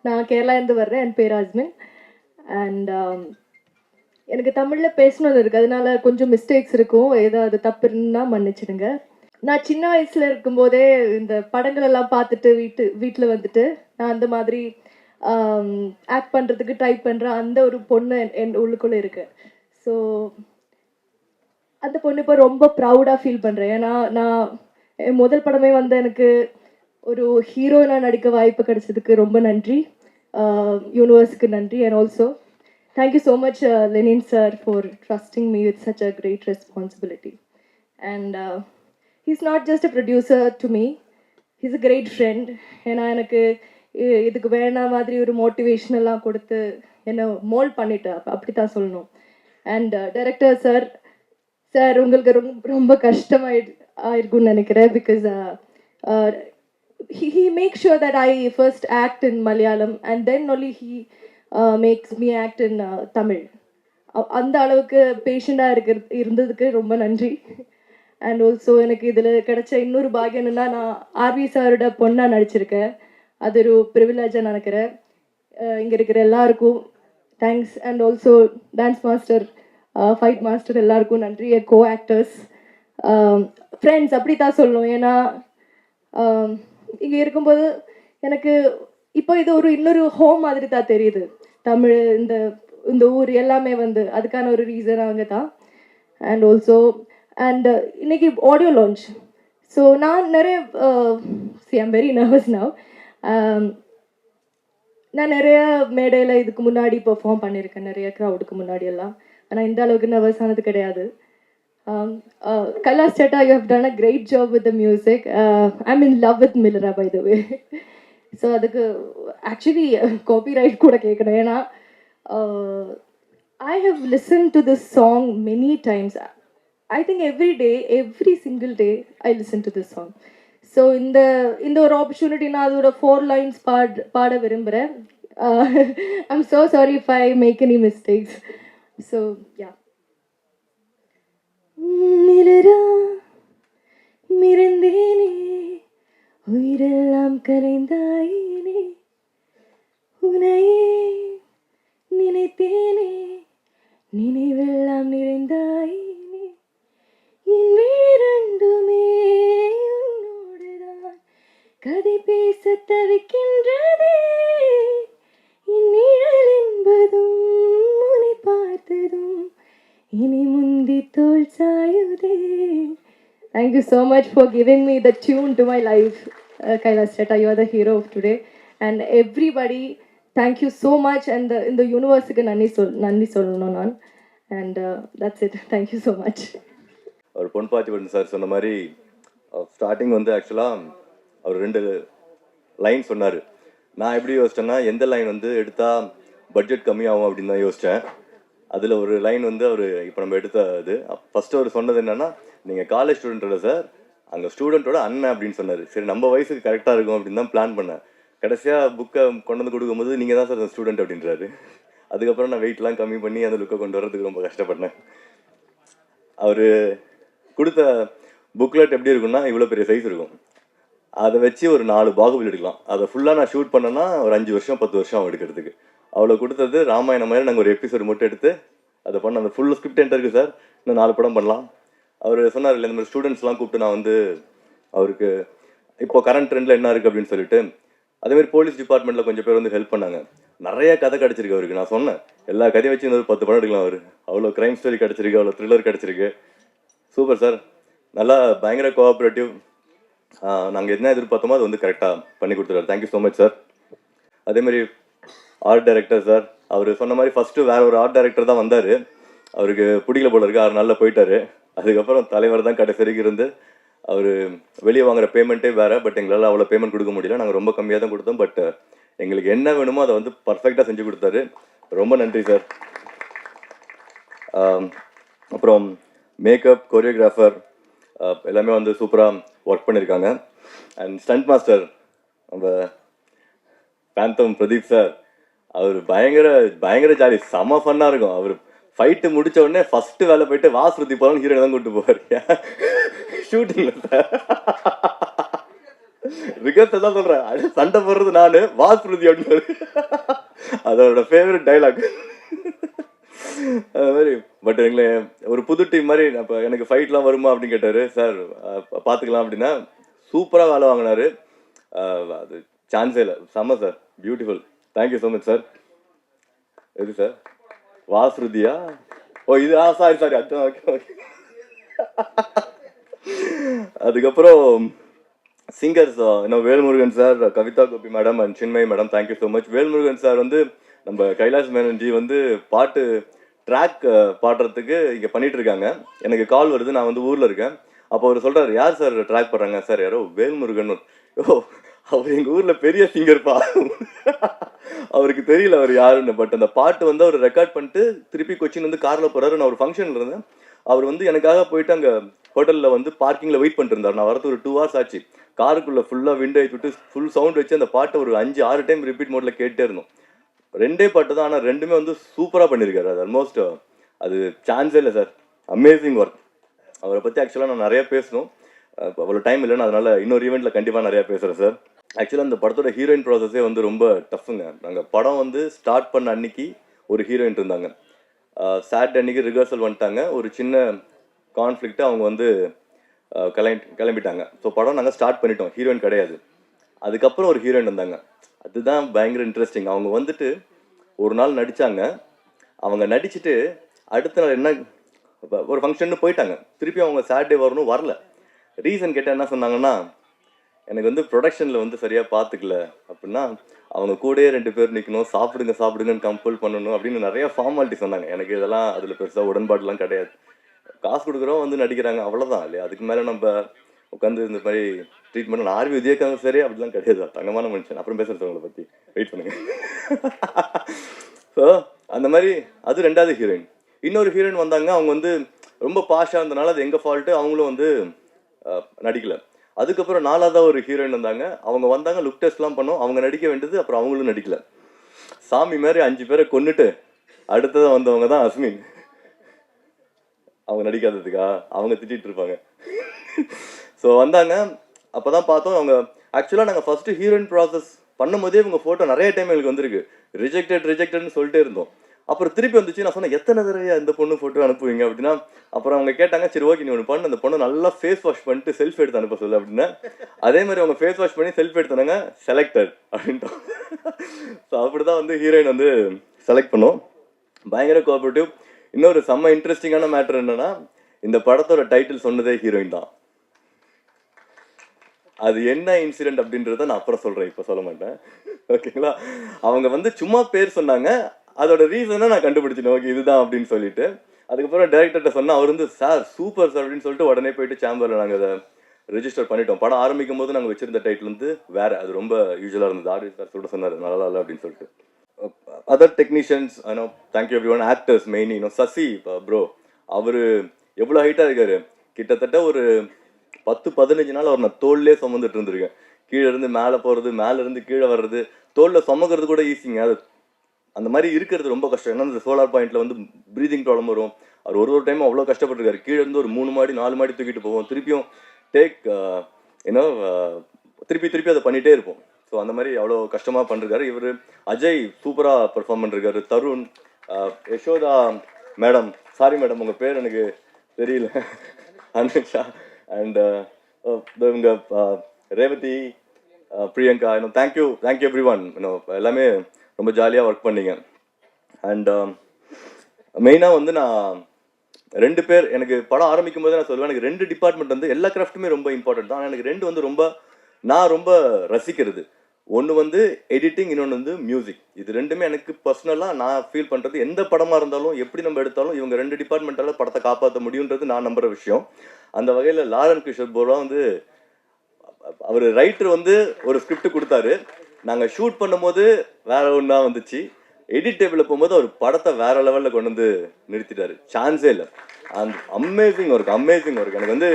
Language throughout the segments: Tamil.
நான் கேரளாலேருந்து வர்றேன். என் பேர் அஸ்மின். அண்ட் எனக்கு தமிழில் பேசணும்னு இருக்குது, அதனால கொஞ்சம் மிஸ்டேக்ஸ் இருக்கும். ஏதாவது தப்பு இருந்தால் மன்னிச்சிடுங்க. நான் சின்ன வயசில் இருக்கும்போதே இந்த படங்கள் எல்லாம் பார்த்துட்டு வீட்டில் வந்துட்டு நான் அந்த மாதிரி ஆக்ட் பண்ணுறதுக்கு ட்ரை பண்ணுறேன். அந்த ஒரு பொண்ணு என் உள்ளுக்குள்ளே இருக்கு. ஸோ அந்த பொண்ணு இப்போ ரொம்ப ப்ரௌடாக ஃபீல் பண்ணுறேன். ஏன்னா நான் என் முதல் படமே வந்து எனக்கு ஒரு ஹீரோயினாக நடிக்க வாய்ப்பு கிடைச்சதுக்கு ரொம்ப நன்றி. யூனிவர்ஸுக்கு நன்றி. And also thank you so much Lenin sir for trusting me with such a great responsibility. And he's not just a producer to me, he's a great friend. ஏன்னா எனக்கு இதுக்கு வேணா மாதிரி ஒரு மோட்டிவேஷனெல்லாம் கொடுத்து என்னை மோல்ட் பண்ணிட்டு அப்படி தான் சொல்லணும். அண்ட் டைரக்டர் சார், சார் உங்களுக்கு ரொம்ப கஷ்டமாயிருக்கும்னு நினைக்கிறேன். Because he makes sure that I first act in Malayalam and then only he makes me act in Tamil. அந்த அளவுக்கு பேஷண்டாக இருந்ததுக்கு ரொம்ப நன்றி. அண்ட் ஆல்சோ எனக்கு இதில் கிடைச்ச இன்னொரு பாகியம் என்னன்னா, நான் ஆர்வி சாரோட பொண்ணாக நடிச்சிருக்கேன். அது ஒரு ப்ரிவிலேஜாக நினைக்கிறேன். இங்கே இருக்கிற எல்லாருக்கும் thanks. And also dance master, fight master எல்லாருக்கும் நன்றி. கோ ஆக்டர்ஸ், ஃப்ரெண்ட்ஸ் அப்படி தான் சொல்லணும். ஏன்னா இங்கே இருக்கும்போது எனக்கு இப்போ இது இன்னொரு ஹோம் மாதிரி தான் தெரியுது. தமிழ், இந்த ஊர் எல்லாமே வந்து அதுக்கான ஒரு ரீசன் அவங்க தான். அண்ட் ஆல்சோ இன்னைக்கு ஆடியோ லான்ச். ஸோ நான் நிறைய ஐம் வெரி நர்வஸ் நவ். நான் நிறைய மேடையில் இதுக்கு முன்னாடி பெர்ஃபார்ம் பண்ணியிருக்கேன், நிறைய க்ரௌடுக்கு முன்னாடி எல்லாம். ஆனால் இந்த அளவுக்கு நர்வஸ் ஆனது கிடையாது. Kailash Chetta, you have done a great job with the music. I'm in love with Millera, by the way. So அதுக்கு ஆக்சுவலி காப்பிரைட் கூட கேட்கணும். ஏன்னா I have listened to this song many times. I think every single day I listen to this song. So இந்த ஒரு ஆப்பர்ச்சுனிட்டி நான் அதோட 4 lines பாட விரும்புகிறேன். I'm so sorry if I make any mistakes. So yeah. மிளரா மிரந்தேனே, உயிரெல்லாம் கலைந்தாயினே, உனையே நினைத்தேனே, நினைவெல்லாம் நிறைந்தாயினே, என் விழிரண்டுமே உன்னோடுதான் கதை பேச தவிக்கின்றதே, என் நிழல் என்பதும் உன்னை பார்த்ததும் இனி முந்தி தோல் சாயுதே. Thank you so much for giving me the tune to my life, Kailash Chetta. You are the hero of today. And everybody, thank you so much. And in the universe, nandi சொல்லணும் நான். And that's it. Thank you so much. அவர் பொன்பாத்திவன் சார் சொன்ன மாதிரி ஸ்டார்டிங் வந்து ஆக்சுவலாக அவர் 2 லைன் சொன்னார். நான் எப்படி யோசிச்சேன்னா, எந்த லைன் வந்து எடுத்தால் பட்ஜெட் கம்மியாகும் அப்படின்னு தான் யோசித்தேன். அதில் ஒரு லைன் வந்து அவர் இப்போ நம்ம எடுத்த இது ஃபஸ்ட்டு அவர் சொன்னது என்னென்னா, நீங்கள் காலேஜ் ஸ்டூடெண்ட்டோட சார், அங்கே ஸ்டூடெண்ட்டோட அண்ணன் அப்படின்னு சொன்னார். சரி, நம்ம வயசுக்கு கரெக்டாக இருக்கும் அப்படின்னு தான் பிளான் பண்ணேன். கடைசியாக புக்கை கொண்டு வந்து கொடுக்கும்போது நீங்கள் தான் சார் அந்த ஸ்டூடெண்ட் அப்படின்றாரு. அதுக்கப்புறம் நான் வெயிட்லாம் கம்மி பண்ணி அந்த லுக்கை கொண்டு வரதுக்கு ரொம்ப கஷ்டப்பட்டேன். அவர் கொடுத்த புக்லெட் எப்படி இருக்குன்னா, இவ்வளோ பெரிய சைஸ் இருக்கும். அதை வச்சு ஒரு 4 பாகுபலி எடுக்கலாம். அதை ஃபுல்லாக நான் ஷூட் பண்ணேன்னா ஒரு 5 வருஷம் 10 வருஷம் எடுக்கிறதுக்கு. அவ்வளோ கொடுத்தது. ராமாயணம் மாதிரி நாங்கள் ஒரு எபிசோடு மட்டும் எடுத்து அதை பண்ண, அந்த ஃபுல் ஸ்கிரிப்ட் என்கிட்ட இருக்குது சார், இன்னும் 4 படம் பண்ணலாம். அவர் சொன்னார் இல்லை, இந்த மாதிரி ஸ்டூடெண்ட்ஸ்லாம் கூப்பிட்டு நான் வந்து அவருக்கு இப்போ கரண்ட் ட்ரெண்டில் என்ன இருக்குது அப்படின்னு சொல்லிட்டு, அதேமாதிரி போலீஸ் டிபார்ட்மெண்ட்டில் கொஞ்சம் பேர் வந்து ஹெல்ப் பண்ணாங்க. நிறைய கதை கிடச்சிருக்கு அவருக்கு. நான் சொன்னேன் எல்லா கதையை வச்சு இன்னொரு 10 படம் எடுக்கலாம். அவர் அவ்வளோ க்ரைம் ஸ்டோரி கிடச்சிருக்கு, அவ்வளோ த்ரில்லர் கிடச்சிருக்கு. சூப்பர் சார், நல்லா பயங்கர கோஆப்ரேட்டிவ். நாங்கள் என்ன எதிர்பார்த்தோமோ அது வந்து கரெக்டாக பண்ணி கொடுத்துருவார். Thank you so much sir. அதேமாதிரி ஆர்ட் டைரக்டர் சார், அவர் சொன்ன மாதிரி ஃபஸ்ட்டு வேறு ஒரு ஆர்ட் டைரக்டர் தான் வந்தார். அவருக்கு பிடிக்கல போல இருக்குது, 6 நாளில் போயிட்டார். அதுக்கப்புறம் தலைவர் தான் கடைசி வரைக்கும் இருந்து அவர் வெளியே வாங்குற பேமெண்ட்டே வேறு. பட் எங்களால் அவ்வளோ பேமெண்ட் கொடுக்க முடியல, நாங்கள் ரொம்ப கம்மியாக தான் கொடுத்தோம். பட் எங்களுக்கு என்ன வேணுமோ அதை வந்து பர்ஃபெக்டாக செஞ்சு கொடுத்தாரு. ரொம்ப நன்றி சார். அப்புறம் மேக்கப், கொரியோகிராஃபர் எல்லாமே வந்து சூப்பராக ஒர்க் பண்ணியிருக்காங்க. அண்ட் ஸ்டண்ட் மாஸ்டர் நம்ம பேந்தம் பிரதீப் சார், அவர் பயங்கர ஜாலி, செம ஃபன்னாக இருக்கும். அவர் ஃபைட்டு முடிச்ச உடனே ஃபஸ்ட்டு வேலை போயிட்டு வாசுருதி போகலான்னு ஹீரோனை தான் கூப்பிட்டு போவார் ஷூட்டிங்கில் சார். ரிகர்சல் தான் சொல்றேன், சண்டை போடுறது நானு, வாஸ்ருதி அப்படின்னு அதோட ஃபேவரட் டைலாக். அது மாதிரி பட் எங்களை ஒரு புது டீம் மாதிரி அப்போ எனக்கு ஃபைட்லாம் வருமா அப்படின்னு கேட்டார். சார் பார்த்துக்கலாம் அப்படின்னா சூப்பராக வேலை வாங்கினாரு. அது சான்ஸே இல்லை, செம்ம sir, beautiful. Thank you so much sir. எது சார் வாஸ்ருதியா? ஓ இது சாரி அதான், ஓகே ஓகே. அதுக்கப்புறம் சிங்கர்ஸ் இன்னும் Velmurugan sir, Kavitha Gopi madam and Chinmayi madam, thank you so much. Velmurugan sir வந்து நம்ம கைலாஷ் மேனன்ஜி வந்து பாட்டு ட்ராக் பாடுறதுக்கு இங்கே பண்ணிட்டு இருக்காங்க. எனக்கு கால் வருது, நான் வந்து ஊரில் இருக்கேன். அப்போ அவர் சொல்கிறார், யார் சார் ட்ராக் பாடுறாங்க? சார் யாரோ வேல்முருகன். ஓ அவர் எங்கள் ஊரில் பெரிய சிங்கர்ப்பா. அவருக்கு தெரியல அவர் யாருன்னு. பட் அந்த பாட்டு வந்து அவர் ரெக்கார்ட் பண்ணிட்டு திருப்பி கொச்சின் வந்து காரில் போகிறாரு. நான் ஒரு ஃபங்க்ஷனில் இருந்தேன். அவர் வந்து எனக்காக போயிட்டு அங்கே ஹோட்டலில் வந்து பார்க்கிங்கில் வெயிட் பண்ணிட்டு இருந்தார். நான் வரது ஒரு 2 hours ஆச்சு. காருக்குள்ளே ஃபுல்லாக விண்டோ விட்டு ஃபுல் சவுண்ட் வச்சு அந்த பாட்டை ஒரு 5-6 டைம் ரிப்பீட் மோடில் கேட்டே இருந்தோம். 2 பாட்டு தான், ஆனால் 2மே வந்து சூப்பராக பண்ணியிருக்காரு. அது ஆல்மோஸ்ட் அது சான்ஸே இல்லை சார், அமேசிங் ஒர்க். அவரை பற்றி ஆக்சுவலாக நான் நிறையா பேசணும், அவ்வளோ டைம் இல்லைன்னு, அதனால் இன்னொரு ஈவெண்ட்டில் கண்டிப்பாக நிறையா பேசுகிறேன் சார். ஆக்சுவலாக அந்த படத்தோட ஹீரோயின் ப்ராசஸே வந்து ரொம்ப டஃப்புங்க. நாங்கள் படம் வந்து ஸ்டார்ட் பண்ண அன்னைக்கு ஒரு ஹீரோயின் இருந்தாங்க. சாட்டர்டே அன்னைக்கு ரிஹர்சல் வந்துட்டாங்க. ஒரு சின்ன கான்ஃப்ளிக்ட்டு, அவங்க வந்து கிளம்பிட்டாங்க. ஸோ படம் நாங்கள் ஸ்டார்ட் பண்ணிட்டோம், ஹீரோயின் கிடையாது. அதுக்கப்புறம் ஒரு ஹீரோயின் வந்தாங்க. அதுதான் பயங்கர இன்ட்ரெஸ்டிங். அவங்க வந்துட்டு ஒரு நாள் நடித்தாங்க. அவங்க நடிச்சுட்டு அடுத்த நாள் என்ன ஒரு ஃபங்க்ஷன்னு போயிட்டாங்க. திருப்பி அவங்க சாட்டர்டே வரணும், வரல. ரீசன் கேட்டால் என்ன சொன்னாங்கன்னா, எனக்கு வந்து ப்ரொடக்ஷனில் வந்து சரியாக பார்த்துக்கல அப்படின்னா, அவங்க கூடயே 2 பேர் நிற்கணும், சாப்பிடுங்க சாப்பிடுங்கன்னு கம்பல் பண்ணணும் அப்படின்னு நிறைய ஃபார்மாலிட்டி சொன்னாங்க. எனக்கு இதெல்லாம் அதில் பெருசாக உடன்பாடுலாம் கிடையாது. காசு கொடுக்குறோம், வந்து நடிக்கிறாங்க, அவ்வளோதான் இல்லையா? அதுக்கு மேலே நம்ம உட்காந்து இந்த மாதிரி ட்ரீட்மெண்ட். நான் ஆர்வி விஜயகாந்த் சரி அப்படிலாம் கிடையாது, தங்கமான மனுஷன். அப்புறம் பேசுறது உங்களை பற்றி, வெயிட் பண்ணுங்க. ஸோ அந்த மாதிரி அது 2வது ஹீரோயின். இன்னொரு ஹீரோயின் வந்தாங்க. அவங்க வந்து ரொம்ப பாஷாக இருந்தனால அது எங்கள் ஃபால்ட்டு, அவங்களும் வந்து நடிக்கலை. அதுக்கப்புறம் 4வது ஒரு ஹீரோயின் வந்தாங்க. அவங்க வந்தாங்க, லுக் டெஸ்ட்லாம் பண்ணோம், அவங்க நடிக்க வேண்டியது. அப்புறம் அவங்களும் நடிக்கல. சாமி மாதிரி 5 பேரை கொண்டுட்டு அடுத்ததாக வந்தவங்க தான் அஸ்மின். அவங்க நடிக்காததுக்கா அவங்க திட்டிகிட்டு இருப்பாங்க. ஸோ வந்தாங்க. அப்போ தான் பார்த்தோம், அவங்க ஆக்சுவலாக நாங்கள் ஃபஸ்ட்டு ஹீரோயின் ப்ராசஸ் பண்ணும்போதே இவங்க ஃபோட்டோ நிறைய டைம் எங்களுக்கு வந்திருக்கு. ரிஜெக்டட்னு சொல்லிட்டே இருந்தோம். அப்புறம் திருப்பி வந்துச்சு. நான் சொன்னேன், எத்தனை தடவை இந்த பொண்ணு ஃபோட்டோ அனுப்புவீங்க அப்படின்னா, அப்புறம் அவங்க கேட்டாங்க, சரி ஓகே நீ ஒன்று பண்ணு, அந்த பொண்ணு நல்லா ஃபேஸ் வாஷ் பண்ணிட்டு செல்ஃப் எடுத்து அனுப்ப சொல்லு அப்படின்னா, அதே மாதிரி அவங்க ஃபேஸ் வாஷ் பண்ணி செல்ஃப் எடுத்தாங்க, செலக்டட் அப்படின்ட்டோம். ஸோ அப்படி தான் வந்து ஹீரோயின் வந்து செலக்ட் பண்ணோம். பயங்கர கோஆப்ரேட்டிவ். இன்னொரு செம்ம இன்ட்ரெஸ்டிங்கான மேட்டர் என்னன்னா, இந்த படத்தோட டைட்டில் சொன்னதே ஹீரோயின் தான். அது என்ன இன்சிடென்ட் அப்படின்றத நான் அப்புறம் சொல்றேன், இப்போ சொல்ல மாட்டேன், ஓகேங்களா? அவங்க வந்து சும்மா பேர் சொன்னாங்க, அதோட ரீசனை நான் கண்டுபிடிச்சிட்டேன், ஓகே இதுதான் அப்படின்னு சொல்லிட்டு. அதுக்கப்புறம் டைரக்டர்கிட்ட சொன்னா, அவர் வந்து சார் சூப்பர் சார் அப்படின்னு சொல்லிட்டு உடனே போயிட்டு சேம்பரில் நாங்கள் அதை ரெஜிஸ்டர் பண்ணிட்டோம். படம் ஆரம்பிக்கும் போது நாங்கள் வச்சிருந்த டைட்டில் வந்து வேற, அது ரொம்ப யூஸ்வலாக இருந்தது. ஆர்வி சார் சொல்லிட்டு சொன்னார், நல்லா இல்லை அப்படின்னு சொல்லிட்டு. Other technicians, thank you everyone. Actors மெயினி, சசி ப்ரோ, அவர் எவ்வளோ ஹைட்டாக இருக்காரு. கிட்டத்தட்ட ஒரு 10-15 நாள் அவர் நான் தோல்லே சுமந்துட்டு இருந்திருக்கேன். கீழே இருந்து மேலே போகிறது, மேலே இருந்து கீழே வர்றது, தோலில் சுமக்கிறது கூட ஈஸிங்க. அது அந்த மாதிரி இருக்கிறது ரொம்ப கஷ்டம். ஏன்னா இந்த சோலார் பாயிண்ட்ல வந்து ப்ரீதிங் ப்ராப்ளம் வரும். அவர் ஒரு டைமும் அவ்வளோ கஷ்டப்பட்டுருக்காரு. கீழே இருந்து ஒரு 3 மாடி 4 மாடி தூக்கிட்டு போவோம், திருப்பியும் டேக் திருப்பி அதை பண்ணிகிட்டே இருப்போம். ஸோ அந்த மாதிரி அவ்வளோ கஷ்டமாக பண்ணிருக்காரு. இவர் அஜய் சூப்பராக பெர்ஃபார்ம் பண்ணிருக்காரு. Tarun, Yashoda madam, sorry madam உங்கள் பேர் எனக்கு தெரியல, அனுஷா அண்ட் இவங்க Revathi, Priyanka, thank you every one. எல்லாமே ரொம்ப ஜாலியாக ஒர்க் பண்ணீங்க. அண்ட் மெயினாக வந்து நான் 2 பேர், எனக்கு படம் ஆரம்பிக்கும் போது நான் சொல்லுவேன், எனக்கு 2 டிபார்ட்மெண்ட் வந்து எல்லா கிராஃப்ட்டுமே ரொம்ப இம்பார்ட்டன்ட் தான். ஆனால் எனக்கு 2 வந்து நான் ரொம்ப ரசிக்கிறது. ஒன்று வந்து எடிட்டிங், இன்னொன்று வந்து மியூசிக். இது 2மே எனக்கு பர்சனலாக நான் ஃபீல் பண்ணுறது. எந்த படமாக இருந்தாலும் எப்படி நம்ம எடுத்தாலும் இவங்க 2 டிபார்ட்மெண்ட்டால் படத்தை காப்பாற்ற முடியுன்றது நான் நம்புகிற விஷயம். அந்த வகையில் லாரன் கிஷோர் போரா வந்து அவர் ரைட்டர் வந்து ஒரு ஸ்கிரிப்ட் கொடுத்தாரு. நாங்கள் ஷூட் பண்ணும்போது வேற ஒன்றா வந்துச்சு. எடிட் டேபிளில் போகும்போது அவர் படத்தை வேற லெவலில் கொண்டு வந்து நிறுத்திட்டாரு. சான்ஸே இல்லை. அந்த அமேசிங் ஒர்க். எனக்கு வந்து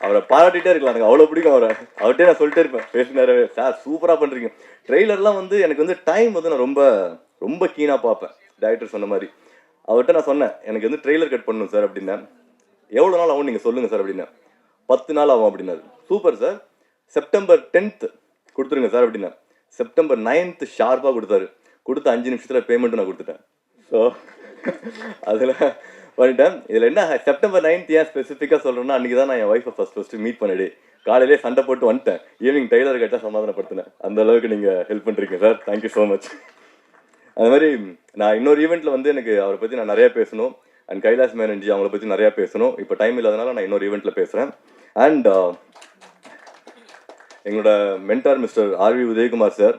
அவரை பாராட்டிகிட்டே இருக்கலாம், எனக்கு அவ்வளோ பிடிக்கும் அவரை. அவர்கிட்டே நான் சொல்லிட்டே இருப்பேன், பேசினாரு சார் சூப்பராக பண்ணுறீங்க. ட்ரெய்லர்லாம் வந்து எனக்கு வந்து டைம் வந்து நான் ரொம்ப கீனாக பார்ப்பேன். டைரக்டர் சொன்ன மாதிரி அவர்கிட்ட நான் சொன்னேன், எனக்கு வந்து ட்ரெய்லர் கட் பண்ணணும் சார் அப்படின்னா. எவ்வளோ நாள் ஆகும் நீங்கள் சொல்லுங்கள் சார் அப்படின்னா. 10 நாள் ஆகும் அப்படின்னாரு. சூப்பர் சார், செப்டம்பர் 10th கொடுத்துருங்க சார் அப்படின்னா செப்டம்பர் 9th ஷார்ப்பாக கொடுத்தாரு. கொடுத்த 5 நிமிஷத்தில் பேமெண்ட்டும் நான் கொடுத்துட்டேன். ஸோ அதில் பண்ணிட்டேன். இதில் என்ன செப்டம்பர் 9th ஏன் ஸ்பெசிஃபிக்காக சொல்கிறேன்னா, அன்றைக்கி தான் நான் என் ஒய்ஃபை ஃபஸ்ட்டு மீட் பண்ணிடு. காலையிலே சண்டை போட்டு வந்துட்டேன். ஈவினிங் டெய்லர் கிட்ட சமாதானப்படுத்தினேன். அந்த அளவுக்கு நீங்கள் ஹெல்ப் பண்ணுறீங்க சார். Thank you so much. அது மாதிரி நான் இன்னொரு ஈவெண்ட்டில் வந்து எனக்கு அவரை பற்றி நான் நிறையா பேசணும். அண்ட் கைலாஷ் மேனன்ஜி அவங்கள பற்றி நிறையா பேசணும். இப்போ டைம் இல்லாதனால நான் இன்னொரு ஈவெண்ட்டில் பேசுகிறேன். அண்ட் எங்களோட mentor mister RV Udhayakumar sir,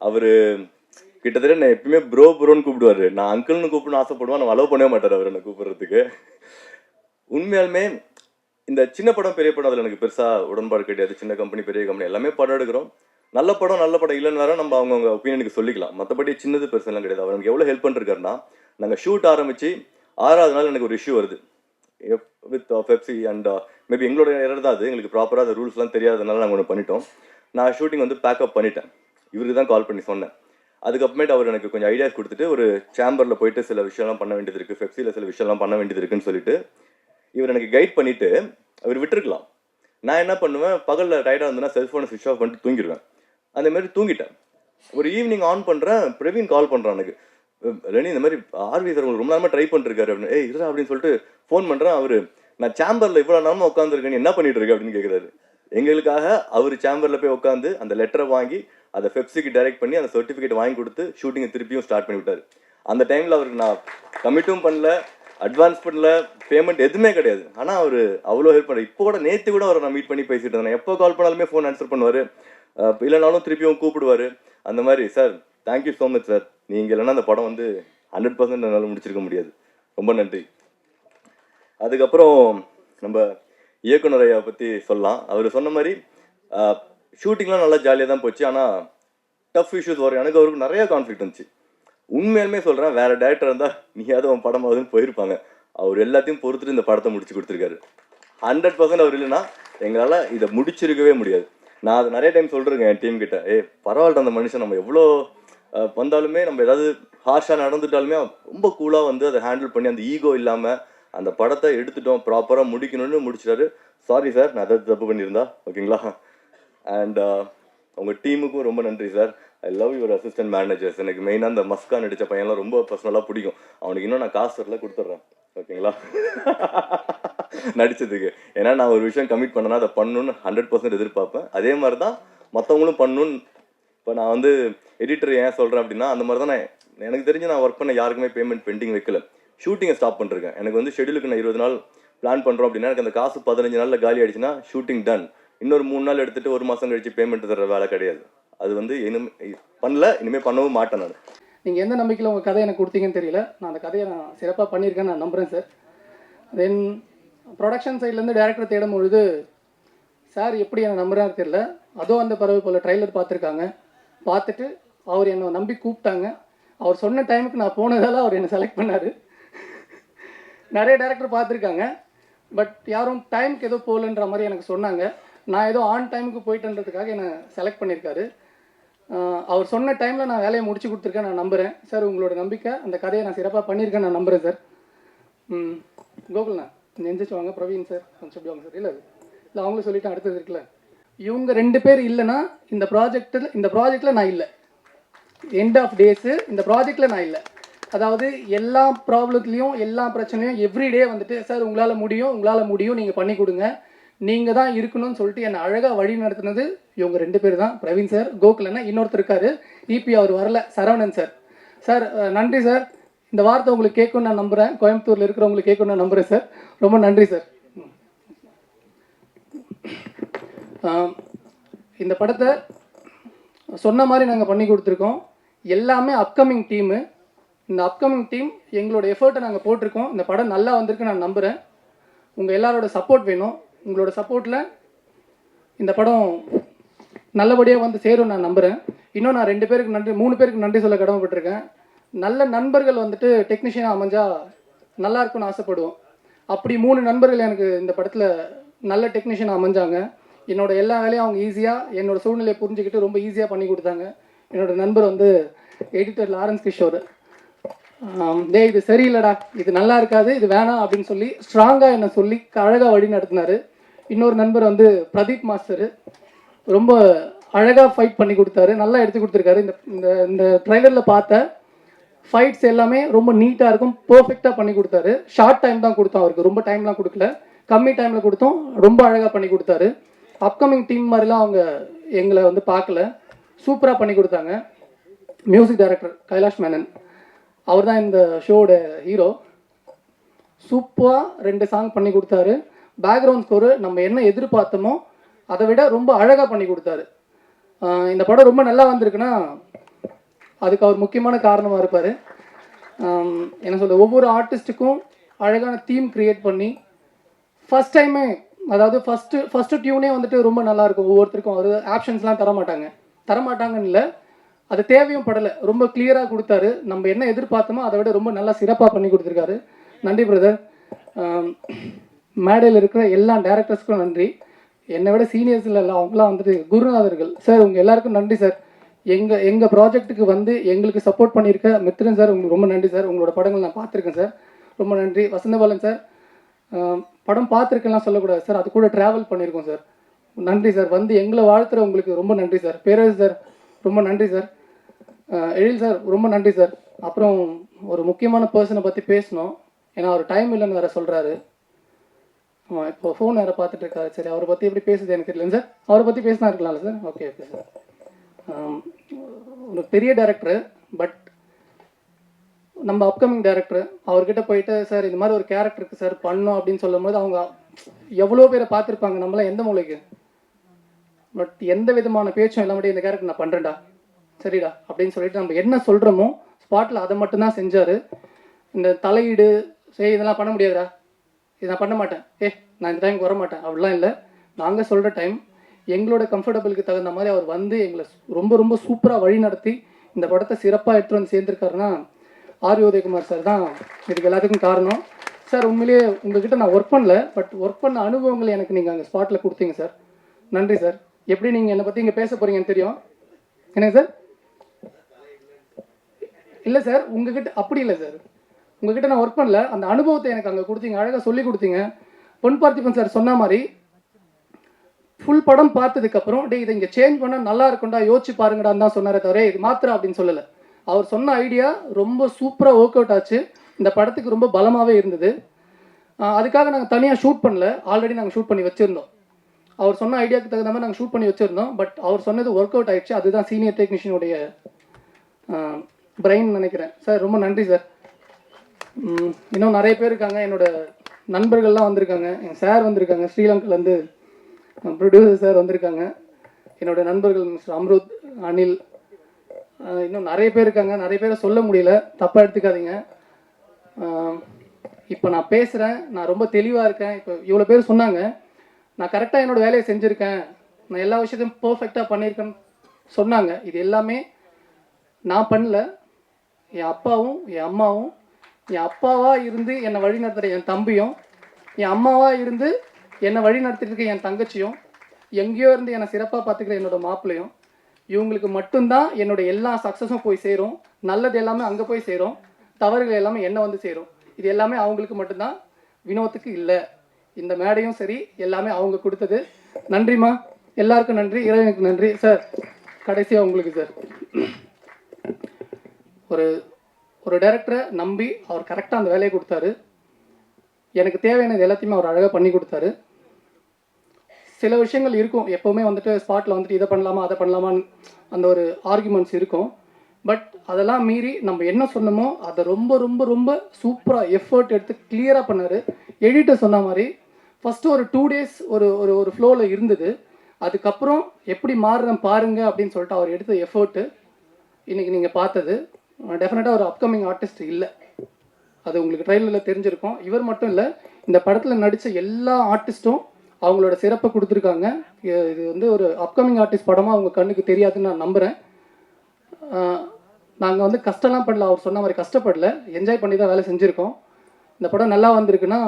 அவர் கிட்டத்தட்ட நான் எப்பயுமே ப்ரோன்னு கூப்பிடுவார். நான் அங்கிள்னு கூப்பிடணும்னு ஆசைப்படுவேன். நான் அலோவ் பண்ணவே மாட்டார் அவர் என்னை கூப்பிட்றதுக்கு. உண்மையாலுமே இந்த சின்ன படம் பெரிய படம் அதில் எனக்கு பெருசாக உடன்பாடு கிடையாது. சின்ன கம்பெனி பெரிய கம்பெனி எல்லாமே படம் எடுக்கிறோம். நல்ல படம் இல்லைன்னு வேற நம்ம அவங்கவுங்க ஒப்பீனியனுக்கு சொல்லிக்கலாம். மற்றபடி சின்னது பெருசெல்லாம் கிடையாது. அவர் எனக்கு எவ்வளோ ஹெல்ப் பண்ணிருக்காருன்னா, நாங்கள் ஷூட் ஆரம்பித்து 6வது நாள் எனக்கு ஒரு இஷ்யூ வருது வித் பெப்சி. அண்ட் மேபி எங்களோட எரர் தான் அது. எங்களுக்கு ப்ராப்பராக அந்த ரூல்ஸ்லாம் தெரியாதனால நாங்கள் ஒன்று பண்ணிட்டோம். நான் ஷூட்டிங் வந்து பேக்கப் பண்ணிட்டேன். இவருக்கு தான் கால் பண்ணி சொன்னேன். அதுக்கப்புறமேட்டு அவர் எனக்கு கொஞ்சம் ஐடியாஸ் கொடுத்துட்டு, ஒரு சேம்பரில் போயிட்டு சில விஷயம்லாம் பண்ண வேண்டியது இருக்குது, பெப்சியில் சில விஷயம்லாம் பண்ண வேண்டியது இருக்குன்னு சொல்லிட்டு இவர் எனக்கு கைட் பண்ணிவிட்டு அவர் விட்டுருக்கலாம். நான் என்ன பண்ணுவேன், பகலில் டயர்டாக இருந்தேன்னா செல்ஃபோனை ஸ்விட்ச் ஆஃப் பண்ணிட்டு தூங்கிடுவேன். அந்தமாரி தூங்கிட்டேன். ஒரு ஈவினிங் ஆன் பண்ணுறேன், பிரவீன் கால் பண்ணுறான் எனக்கு. ரெனி இந்த மாதிரி ஆர்வி சார் உங்களுக்கு ரொம்ப நேரமாக ட்ரை பண்ணிருக்காரு அப்படின்னு. ஏய் இருடா அப்படின்னு சொல்லிட்டு ஃபோன் பண்ணுறேன். அவர் நான் சேம்பரில் இவ்வளோ நேரமாக உட்காந்துருக்கேன், என்ன பண்ணிட்டு இருக்கு அப்படின்னு கேட்குறாரு. எங்களுக்காக அவர் சேம்பரில் போய் உட்காந்து அந்த லெட்டரை வாங்கி அதை பெப்சிக்கு டைரக்ட் பண்ணி அந்த சர்டிஃபிகேட் வாங்கி கொடுத்து ஷூட்டிங்கை திருப்பியும் ஸ்டார்ட் பண்ணி விட்டார். அந்த டைமில் அவருக்கு நான் கமிட்டும் பண்ணல, அட்வான்ஸ் பண்ணல, பேமெண்ட் எதுவுமே கிடையாது. ஆனால் அவர் அவ்வளோ ஹெல்ப் பண்ணார். இப்போ கூட நேற்று கூட அவரை நான் மீட் பண்ணி பேசிட்டு இருந்தேன். எப்போ கால் பண்ணாலுமே ஃபோன் ஆன்சர் பண்ணுவார், இல்லைனாலும் திருப்பியும் கூப்பிடுவார். அந்த மாதிரி sir thank you so much sir. நீங்கள் இல்லைன்னா அந்த படம் வந்து 100% என்னால் முடிச்சிருக்க முடியாது. ரொம்ப நன்றி. அதுக்கப்புறம் நம்ம இயக்குனர் ஐயா பற்றி சொல்லலாம். அவர் சொன்ன மாதிரி ஷூட்டிங்லாம் நல்லா ஜாலியாக தான் போச்சு. ஆனால் டஃப் இஷ்யூஸ் வரும். எனக்கு அவருக்கு நிறையா கான்ஃப்ளிக்ட் இருந்துச்சு. உண்மையாலுமே சொல்கிறேன், வேறு டேரக்டர் இருந்தால் நீயாவது அவன் படம் ஆகுதுன்னு போயிருப்பாங்க. அவர் எல்லாத்தையும் பொறுத்துட்டு இந்த படத்தை முடிச்சு கொடுத்துருக்காரு. 100% அவர் இல்லைன்னா எங்களால் இதை முடிச்சிருக்கவே முடியாது. நான் அது நிறைய டைம் சொல்கிறேங்க என் டீம் கிட்ட, பரவாயில்ல அந்த மனுஷன் நம்ம எவ்வளோ வந்தாலுமே, நம்ம ஏதாவது ஹார்ஷாக நடந்துட்டாலுமே ரொம்ப கூலாக வந்து அதை ஹேண்டில் பண்ணி அந்த ஈகோ இல்லாமல் அந்த படத்தை எடுத்துட்டோம், ப்ராப்பராக முடிக்கணும்னு முடிச்சிட்டாரு. சாரி சார், நான் ஏதாவது தப்பு பண்ணியிருந்தா ஓகேங்களா. அண்ட் உங்கள் டீமுக்கும் ரொம்ப நன்றி sir. I love your assistant managers. எனக்கு மெயினாக அந்த மஸ்கா நடித்த பையன்லாம் ரொம்ப பர்சனலாக பிடிக்கும். அவனுக்கு இன்னும் நான் காசு வரல கொடுத்துட்றேன் ஓகேங்களா நடித்ததுக்கு. ஏன்னா நான் ஒரு விஷயம் கமிட் பண்ணேன்னா அதை பண்ணணுன்னு 100% எதிர்பார்ப்பேன். அதே மாதிரி தான் மற்றவங்களும் பண்ணணுன்னு. இப்போ நான் வந்து எடிட்டர் ஏன் சொல்கிறேன் அப்படின்னா, அந்த மாதிரி தான் எனக்கு தெரிஞ்சு நான் ஒர்க் பண்ண யாருக்குமே பேமெண்ட் பெண்டிங் வைக்கல. ஷூட்டிங்கை ஸ்டாப் பண்ணிருக்கேன். எனக்கு வந்து ஷெடியூலுக்கு நான் 20 நாள் பிளான் பண்ணுறோம் அப்படின்னா, எனக்கு அந்த காசு 15 நாளில் காலி ஆகிடுச்சுன்னா ஷூட்டிங் டன். இன்னொரு 3 நாள் எடுத்துகிட்டு 1 மாதம் கழிச்சு பேமெண்ட் தர வேலை கிடையாது. அது வந்து பண்ணல, இனிமேல் பண்ணவும் மாட்டேன் நான். நீங்கள் எந்த நம்பிக்கையில் உங்கள் கதையை எனக்கு கொடுத்தீங்கன்னு தெரியல. நான் அந்த கதையை நான் சிறப்பாக பண்ணியிருக்கேன்னு நான் நம்புகிறேன் சார். தென் ப்ரொடக்ஷன் சைட்லேருந்து டேரக்டர் தேடும் பொழுது சார் எப்படி என்னை நம்புறாரு தெரியல. அதுவும் அந்த பறவை போல் ட்ரைலர் பார்த்துருக்காங்க. பார்த்துட்டு அவர் என்னை நம்பி கூப்பிட்டாங்க. அவர் சொன்ன டைமுக்கு நான் போனதால் அவர் என்னை செலக்ட் பண்ணார். நிறைய டேரக்டர் பார்த்துருக்காங்க, பட் யாரும் டைமுக்கு ஏதோ போகலன்ற மாதிரி எனக்கு சொன்னாங்க. நான் ஏதோ ஆன் டைமுக்கு போயிட்டுன்றதுக்காக என்னை செலக்ட் பண்ணியிருக்காரு. அவர் சொன்ன டைமில் நான் வேலையை முடிச்சு கொடுத்துருக்கேன் நான் நம்புகிறேன் சார். உங்களோட நம்பிக்கை, அந்த கதையை நான் சிறப்பாக பண்ணியிருக்கேன் நான் நம்புகிறேன் சார். கோகுல்ண்ணா நெஞ்சிச்சு வாங்க. பிரவீன் சார் கொஞ்சம் எப்படி வாங்க சார். இல்லை அவங்களும் சொல்லிவிட்டு அடுத்தது இருக்குல்ல, இவங்க 2 பேர் இல்லைன்னா இந்த ப்ராஜெக்டில் நான் இல்லை. எண்ட் ஆஃப் டேஸு இந்த ப்ராஜெக்டில் நான் இல்லை. அதாவது எல்லா ப்ராப்ளத்துலேயும் எல்லா பிரச்சனையும் எவ்ரிடே வந்துட்டு சார் உங்களால் முடியும் நீங்கள் பண்ணி கொடுங்க, நீங்கள் தான் இருக்கணும்னு சொல்லிட்டு என்னை அழகாக வழி நடத்துனது இவங்க 2 பேர் தான். பிரவீன் சார், கோகுலண்ணா, இன்னொருத்தர் இருக்காரு இபி, அவர் வரல, சரவணன் சார். சார் நன்றி சார். இந்த வார்த்தை உங்களுக்கு கேட்கும்னு நான் நம்புகிறேன். கோயம்புத்தூரில் இருக்கிறவங்களுக்கு கேட்கும்னு நான் நம்புகிறேன் சார். ரொம்ப நன்றி சார். இந்த படத்தை சொன்ன மாதிரி நாங்கள் பண்ணி கொடுத்துருக்கோம். எல்லாமே அப்கமிங் டீமு. இந்த அப்கமிங் டீம் எங்களோட எஃபர்ட்டை நாங்கள் போட்டிருக்கோம். இந்த படம் நல்லா வந்திருக்கு நான் நம்புகிறேன். உங்கள் எல்லாரோட சப்போர்ட் வேணும். உங்களோட சப்போர்ட்டில் இந்த படம் நல்லபடியாக வந்து சேரும் நான் நம்புகிறேன். இன்னும் நான் 2 பேருக்கு நன்றி, 3 பேருக்கு நன்றி சொல்ல கடமைப்பட்டிருக்கேன். நல்ல நண்பர்கள் வந்துட்டு டெக்னீஷியனாக அமைஞ்சால் நல்லா இருக்கும்னு ஆசைப்படுவோம். அப்படி 3 நண்பர்கள் எனக்கு இந்த படத்தில் நல்ல டெக்னீஷியனாக அமைஞ்சாங்க. என்னோட எல்லா வேலையும் அவங்க ஈஸியாக என்னோட சூழ்நிலையை புரிஞ்சுக்கிட்டு ரொம்ப ஈஸியாக பண்ணி கொடுத்தாங்க. என்னோடய நண்பர் வந்து எடிட்டர் லாரன்ஸ் கிஷோர். இது சரியில்லைடா, இது நல்லா இருக்காது, இது வேணாம் அப்படின்னு சொல்லி ஸ்ட்ராங்காக என்னை சொல்லி அழகாக வழி நடத்தினார். இன்னொரு நண்பர் வந்து பிரதீப் மாஸ்டரு. ரொம்ப அழகாக ஃபைட் பண்ணி கொடுத்தாரு, நல்லா எடுத்து கொடுத்துருக்காரு. இந்த இந்த இந்த ட்ரைலரில் பார்த்த ஃபைட்ஸ் எல்லாமே ரொம்ப நீட்டாக இருக்கும், பர்ஃபெக்டாக பண்ணி கொடுத்தாரு. ஷார்ட் டைம் தான் கொடுத்தோம் அவருக்கு, ரொம்ப டைம்லாம் கொடுக்கல, கம்மி டைமில் கொடுத்தோம், ரொம்ப அழகாக பண்ணி கொடுத்தாரு. அப்கமிங் டீம் மாதிரிலாம் அவங்க எங்களை வந்து பார்க்கல, சூப்பராக பண்ணி கொடுத்தாங்க. மியூசிக் டைரக்டர் கைலாஷ் மேனன், அவர் தான் இந்த ஷோவோட ஹீரோ. சூப்பராக 2 சாங் பண்ணி கொடுத்தாரு. பேக்ரவுண்ட் ஸ்கோரு நம்ம என்ன எதிர்பார்த்தோமோ அதை விட ரொம்ப அழகாக பண்ணி கொடுத்தாரு. இந்த படம் ரொம்ப நல்லா வந்திருக்குன்னா அதுக்கு அவர் முக்கியமான காரணமாக இருப்பார். என்ன சொல்ல, ஒவ்வொரு ஆர்டிஸ்ட்டுக்கும் அழகான தீம் க்ரியேட் பண்ணி ஃபஸ்ட் டைமே, அதாவது ஃபஸ்ட்டு டியூனே வந்துட்டு ரொம்ப நல்லாயிருக்கும். ஒவ்வொருத்தருக்கும் அவர் ஆப்ஷன்ஸ்லாம் தரமாட்டாங்கன்னு இல்லை, அது தேவையும் படலை, ரொம்ப கிளியராக கொடுத்தாரு. நம்ம என்ன எதிர்பார்த்தோமோ அதை விட ரொம்ப நல்லா சிறப்பாக பண்ணி கொடுத்துருக்காரு. நன்றி பிரதர். மேடையில் இருக்கிற எல்லா டேரக்டர்ஸ்க்கும் நன்றி. என்னை விட சீனியர்ஸ் இல்லை, அவங்களாம் வந்துட்டு குருநாதர்கள். சார் உங்கள் எல்லாருக்கும் நன்றி சார். எங்கள் ப்ராஜெக்ட்டுக்கு வந்து எங்களுக்கு சப்போர்ட் பண்ணியிருக்க மித்ரன் சார், உங்களுக்கு ரொம்ப நன்றி சார். உங்களோட படங்கள் நான் பார்த்துருக்கேன் சார், ரொம்ப நன்றி. வசந்தபாலன் சார், படம் பார்த்துருக்கேன்லாம் சொல்லக்கூடாது சார், அது கூட ட்ராவல் பண்ணியிருக்கோம் சார், நன்றி சார். வந்து எங்களை வாழ்த்துற உங்களுக்கு ரொம்ப நன்றி சார். பேரரசு சார் ரொம்ப நன்றி சார். எழில் சார் ரொம்ப நன்றி சார். அப்புறம் ஒரு முக்கியமான பர்சனை பற்றி பேசணும், ஏன்னா அவர் டைம் இல்லைன்னு வேறு சொல்கிறாரு. ஆமாம், இப்போ ஃபோன் வேறு பார்த்துட்டு இருக்காரு. சரி, அவரை பற்றி எப்படி பேசுது எனக்கு தெரியல சார், அவரை பற்றி பேசினா இருக்கலாம்ல சார்? Okay okay sir. ஒரு பெரிய டைரக்டரு, பட் நம்ம அப்கமிங் டைரக்டர் அவர்கிட்ட போயிட்டு சார் இந்த மாதிரி ஒரு கேரக்டருக்கு சார் பண்ணோம் அப்படின்னு சொல்லும் போது அவங்க எவ்வளோ பேரை பார்த்துருப்பாங்க, நம்மளாம் எந்த மூலைக்கு. பட் எந்த விதமான பேச்சும் இல்லாமல் இந்த கேரக்டர் நான் பண்ணுறேன்டா, சரிடா அப்படின்னு சொல்லிட்டு நம்ம என்ன சொல்கிறோமோ ஸ்பாட்டில் அதை மட்டும்தான் செஞ்சார். இந்த தலையீடு சரி இதெல்லாம் பண்ண முடியாதுடா, இது நான் பண்ண மாட்டேன், நான் இந்த டைமுக்கு வர மாட்டேன் அப்படிலாம் இல்லை. நாங்கள் சொல்கிற டைம் எங்களோட கம்ஃபர்டபுளுக்கு தகுந்த மாதிரி அவர் வந்து எங்களை ரொம்ப ரொம்ப சூப்பராக வழி நடத்தி இந்த படத்தை சிறப்பாக எடுத்துகிட்டு வந்து சேர்ந்துருக்காருன்னா ஆர் உதயகுமார் சார் தான் இதுக்கு எல்லாத்துக்கும் காரணம். சார் உண்மையிலேயே உங்ககிட்ட நான் ஒர்க் பண்ணல, பட் ஒர்க் பண்ண அனுபவங்கள் எனக்கு நீங்கள் அங்கே ஸ்பாட்டில் கொடுத்தீங்க சார், நன்றி சார். எப்படி நீங்கள் என்னை பற்றி இங்கே பேச போகிறீங்கன்னு தெரியும் என்னங்க சார்? இல்லை சார், உங்ககிட்ட அப்படி இல்லை சார், உங்ககிட்ட நான் ஒர்க் பண்ணல, அந்த அனுபவத்தை எனக்கு அங்கே கொடுத்தீங்க, அழகாக சொல்லி கொடுத்தீங்க. பொன் பார்த்திபன் சார் சொன்ன மாதிரி ஃபுல் படம் பார்த்ததுக்கப்புறம் டே இதை இங்கே சேஞ்ச் பண்ணால் நல்லா இருக்கும்டா, யோசிச்சு பாருங்கடான்னு தான் சொன்னாரே தவிர இது மாத்திரம் அப்படின்னு சொல்லலை. அவர் சொன்ன ஐடியா ரொம்ப சூப்பராக ஒர்க் அவுட் ஆச்சு, இந்த படத்துக்கு ரொம்ப பலமாகவே இருந்தது. அதுக்காக நாங்கள் தனியாக ஷூட் பண்ணல, ஆல்ரெடி நாங்கள் ஷூட் பண்ணி வச்சுருந்தோம். அவர் சொன்ன ஐடியாவுக்கு தகுந்த மாதிரி நாங்கள் ஷூட் பண்ணி வச்சுருந்தோம். பட் அவர் சொன்னது ஒர்க் அவுட் ஆகிடுச்சு, அதுதான் சீனியர் டெக்னீஷியனுடைய பிரெயின் நினைக்கிறேன். சார் ரொம்ப நன்றி சார். இன்னும் நிறைய பேர் இருக்காங்க, என்னோட நண்பர்கள்லாம் வந்திருக்காங்க, என் சார் வந்திருக்காங்க, ஸ்ரீலங்காலேருந்து ப்ரொடியூசர் சார் வந்திருக்காங்க, என்னோட நண்பர்கள் மிஸ்டர் அம்ருத், அனில், இன்னும் நிறைய பேர் இருக்காங்க. நிறைய பேரை சொல்ல முடியல, தப்பாக எடுத்துக்காதீங்க. இப்போ நான் பேசுகிறேன், நான் ரொம்ப தெளிவாக இருக்கேன். இப்போ இவ்வளோ பேர் சொன்னாங்க, நான் கரெக்டாக என்னோடய வேலையை செஞ்சுருக்கேன், நான் எல்லா விஷயத்தையும் பர்ஃபெக்டாக பண்ணியிருக்கேன்னு சொன்னாங்க. இது எல்லாமே நான் பண்ணல, என் அப்பாவும் என் அம்மாவும், என் அப்பாவாக இருந்து என்னை வழி நடத்துகிற என் தம்பியும், என் அம்மாவாக இருந்து என்னை வழி நடத்திட்டு இருக்க என் தங்கச்சியும், எங்கேயோ இருந்து என்னை சிறப்பாக பார்த்துக்கிற என்னோட மாப்பிள்ளையும், இவங்களுக்கு மட்டும்தான் என்னோட எல்லா சக்ஸஸும் போய் சேரும். நல்லது எல்லாமே அங்கே போய் சேரும், தவறுகள் எல்லாமே என்ன வந்து சேரும். இது எல்லாமே அவங்களுக்கு மட்டும்தான், வினோத்துக்கு இல்லை. இந்த மேடையும் சரி எல்லாமே அவங்க கொடுத்தது. நன்றிம்மா, எல்லாருக்கும் நன்றி, இறைவனுக்கு நன்றி. சார் கடைசியாக உங்களுக்கு சார், ஒரு டைரக்டரை நம்பி அவர் கரெக்டாக அந்த வேலையை கொடுத்தாரு. எனக்கு தேவையானது எல்லாத்தையுமே அவர் அழகாக பண்ணி கொடுத்தாரு. சில விஷயங்கள் இருக்கும், எப்போவுமே வந்துட்டு ஸ்பாட்டில் வந்துட்டு இதை பண்ணலாமா அதை பண்ணலாமான்னு அந்த ஒரு ஆர்குமெண்ட்ஸ் இருக்கும். பட் அதெல்லாம் மீறி நம்ம என்ன சொன்னோமோ அதை ரொம்ப ரொம்ப ரொம்ப சூப்பராக எஃபர்ட் எடுத்து கிளியராக பண்ணார். எடிட்டர் சொன்ன மாதிரி ஃபஸ்ட்டு ஒரு 2 days ஒரு ஒரு ஒரு ஃப்ளோவில் இருந்தது. அதுக்கப்புறம் எப்படி மாறுறேன் பாருங்க அப்படின்னு சொல்லிட்டு அவர் எடுத்த எஃபர்ட்டு இன்றைக்கி நீங்கள் பார்த்தது. டெஃபினட்டாக ஒரு அப்கமிங் ஆர்டிஸ்ட் இல்லை, அது உங்களுக்கு ட்ரைலரில் தெரிஞ்சிருக்கும். இவர் மட்டும் இல்லை, இந்த படத்தில் நடித்த எல்லா ஆர்டிஸ்ட்டும் அவங்களோட சிறப்பை கொடுத்துருக்காங்க. இது வந்து ஒரு அப்கமிங் ஆர்டிஸ்ட் படமாக அவங்க கண்ணுக்கு தெரியாதுன்னு நான் நம்புகிறேன். நாங்கள் வந்து கஷ்டம்லாம் பண்ணல, அவர் சொன்ன மாதிரி கஷ்டப்படல, என்ஜாய் பண்ணி தான் வேலை செஞ்சுருக்கோம். இந்த படம் நல்லா வந்திருக்குன்னா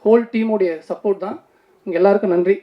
ஹோல் டீமோடைய சப்போர்ட் தான். உங்கள் எல்லாருக்கும் நன்றி.